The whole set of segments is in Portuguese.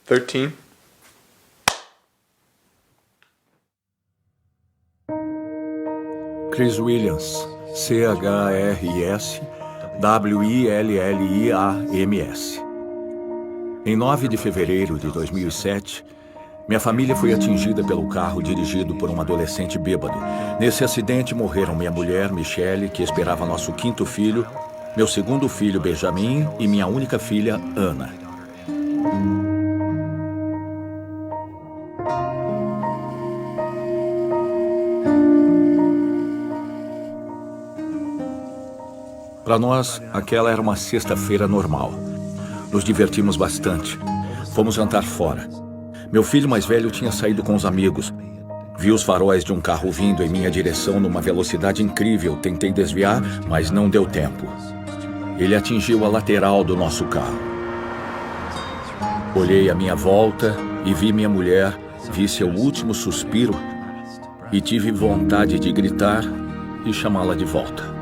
13. Chris Williams, C-H-R-I-S-W-I-L-L-I-A-M-S. Em 9 de fevereiro de 2007, minha família foi atingida pelo carro dirigido por um adolescente bêbado. Nesse acidente morreram minha mulher, Michelle, que esperava nosso 5º filho, meu 2º filho, Benjamin, e minha única filha, Ana. Para nós, aquela era uma sexta-feira normal. Nos divertimos bastante. Fomos jantar fora. Meu filho mais velho tinha saído com os amigos. Vi os faróis de um carro vindo em minha direção numa velocidade incrível. Tentei desviar, mas não deu tempo. Ele atingiu a lateral do nosso carro. Olhei à minha volta e vi minha mulher, vi seu último suspiro e tive vontade de gritar e chamá-la de volta.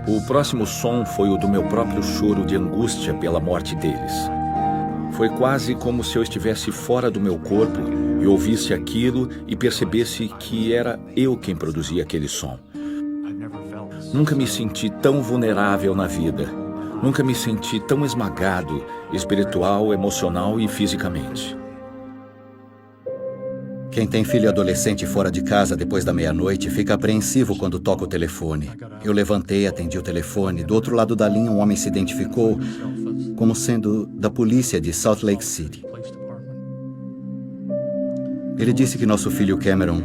O próximo som foi o do meu próprio choro de angústia pela morte deles. Foi quase como se eu estivesse fora do meu corpo e ouvisse aquilo e percebesse que era eu quem produzia aquele som. Nunca me senti tão vulnerável na vida. Nunca me senti tão esmagado, espiritual, emocional e fisicamente. Quem tem filho adolescente fora de casa depois da meia-noite fica apreensivo quando toca o telefone. Eu levantei, atendi o telefone. Do outro lado da linha, um homem se identificou como sendo da polícia de Salt Lake City. Ele disse que nosso filho Cameron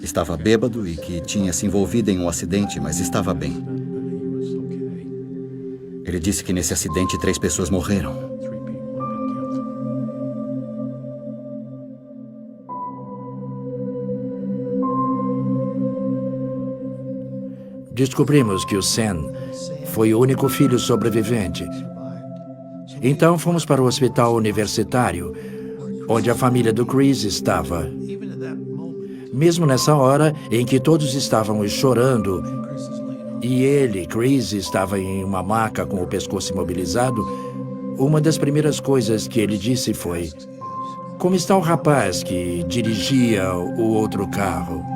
estava bêbado e que tinha se envolvido em um acidente, mas estava bem. Ele disse que nesse acidente 3 pessoas morreram. Descobrimos que o Sam foi o único filho sobrevivente. Então fomos para o hospital universitário, onde a família do Chris estava. Mesmo nessa hora em que todos estavam chorando, e ele, Chris, estava em uma maca com o pescoço imobilizado, uma das primeiras coisas que ele disse foi: "Como está o rapaz que dirigia o outro carro?"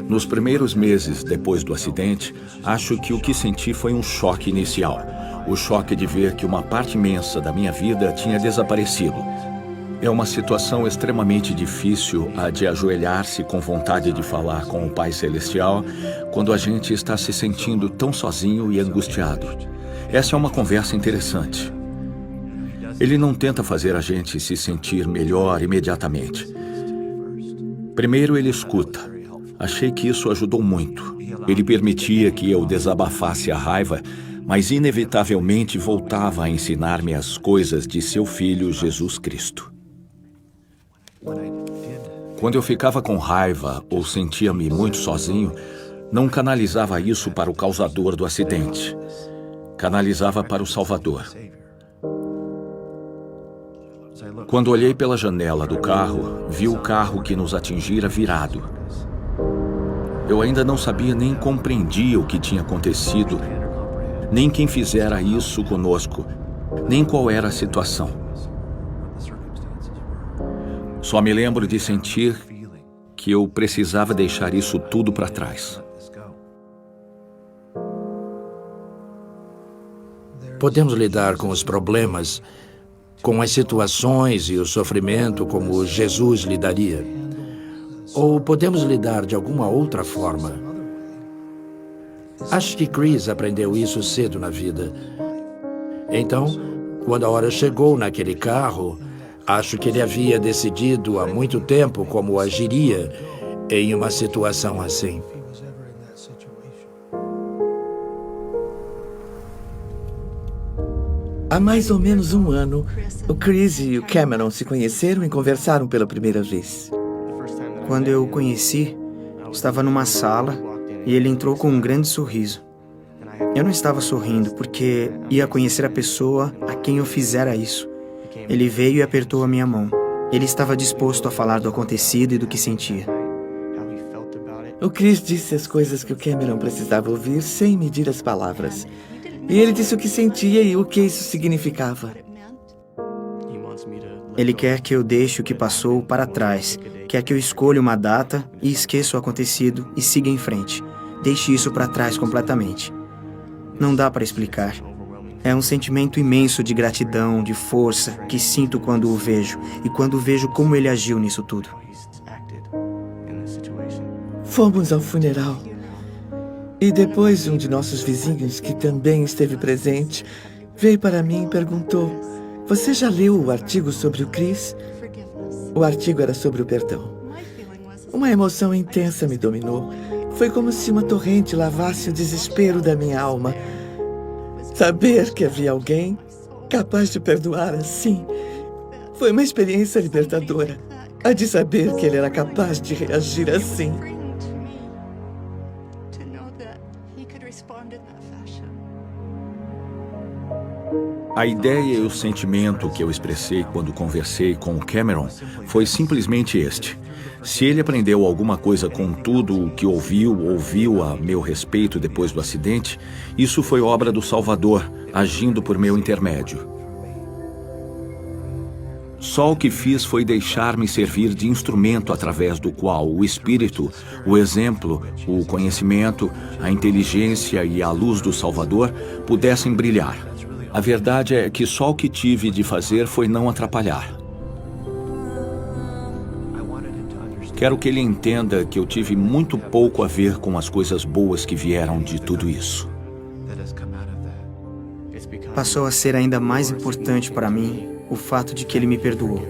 Nos primeiros meses depois do acidente, acho que o que senti foi um choque inicial. O choque de ver que uma parte imensa da minha vida tinha desaparecido. É uma situação extremamente difícil a de ajoelhar-se com vontade de falar com o Pai Celestial quando a gente está se sentindo tão sozinho e angustiado. Essa é uma conversa interessante. Ele não tenta fazer a gente se sentir melhor imediatamente. Primeiro ele escuta. Achei que isso ajudou muito. Ele permitia que eu desabafasse a raiva, mas inevitavelmente voltava a ensinar-me as coisas de seu Filho Jesus Cristo. Quando eu ficava com raiva ou sentia-me muito sozinho, não canalizava isso para o causador do acidente. Canalizava para o Salvador. Quando olhei pela janela do carro, vi o carro que nos atingira virado. Eu ainda não sabia nem compreendia o que tinha acontecido, nem quem fizera isso conosco, nem qual era a situação. Só me lembro de sentir que eu precisava deixar isso tudo para trás. Podemos lidar com os problemas, com as situações e o sofrimento como Jesus lidaria. Ou podemos lidar de alguma outra forma. Acho que Chris aprendeu isso cedo na vida. Então, quando a hora chegou naquele carro, acho que ele havia decidido há muito tempo como agiria em uma situação assim. Há mais ou menos um ano, o Chris e o Cameron se conheceram e conversaram pela primeira vez. Quando eu o conheci, estava numa sala e ele entrou com um grande sorriso. Eu não estava sorrindo porque ia conhecer a pessoa a quem eu fizera isso. Ele veio e apertou a minha mão. Ele estava disposto a falar do acontecido e do que sentia. O Chris disse as coisas que o Cameron precisava ouvir sem medir as palavras. E ele disse o que sentia e o que isso significava. Ele quer que eu deixe o que passou para trás. Quer que eu escolha uma data e esqueça o acontecido e siga em frente. Deixe isso para trás completamente. Não dá para explicar. É um sentimento imenso de gratidão, de força, que sinto quando o vejo. E quando vejo como ele agiu nisso tudo. Fomos ao funeral. E depois um de nossos vizinhos, que também esteve presente, veio para mim e perguntou: "Você já leu o artigo sobre o Chris?" O artigo era sobre o perdão. Uma emoção intensa me dominou. Foi como se uma torrente lavasse o desespero da minha alma. Saber que havia alguém capaz de perdoar assim foi uma experiência libertadora. A de saber que ele era capaz de reagir assim. A ideia e o sentimento que eu expressei quando conversei com o Cameron foi simplesmente este. Se ele aprendeu alguma coisa com tudo o que ouviu a meu respeito depois do acidente, isso foi obra do Salvador, agindo por meu intermédio. Só o que fiz foi deixar-me servir de instrumento através do qual o Espírito, o exemplo, o conhecimento, a inteligência e a luz do Salvador pudessem brilhar. A verdade é que só o que tive de fazer foi não atrapalhar. Quero que ele entenda que eu tive muito pouco a ver com as coisas boas que vieram de tudo isso. Passou a ser ainda mais importante para mim o fato de que ele me perdoou.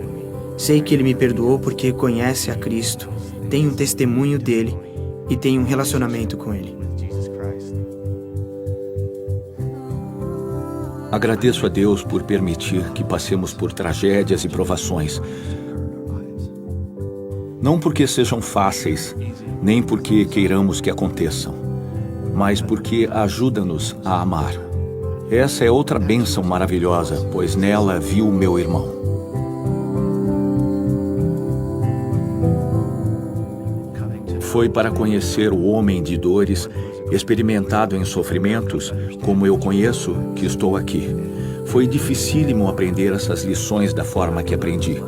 Sei que ele me perdoou porque conhece a Cristo, tem um testemunho dele e tem um relacionamento com ele. Agradeço a Deus por permitir que passemos por tragédias e provações. Não porque sejam fáceis, nem porque queiramos que aconteçam, mas porque ajuda-nos a amar. Essa é outra bênção maravilhosa, pois nela vi o meu irmão. Foi para conhecer o homem de dores, experimentado em sofrimentos, como eu conheço, que estou aqui. Foi dificílimo aprender essas lições da forma que aprendi.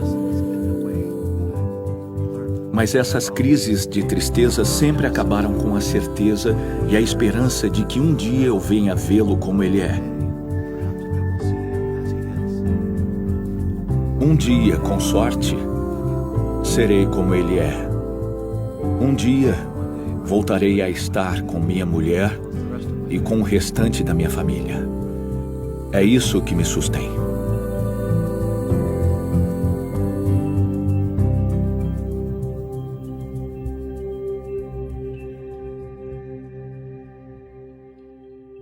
Mas essas crises de tristeza sempre acabaram com a certeza e a esperança de que um dia eu venha vê-lo como ele é. Um dia, com sorte, serei como ele é. Um dia, voltarei a estar com minha mulher e com o restante da minha família. É isso que me sustém.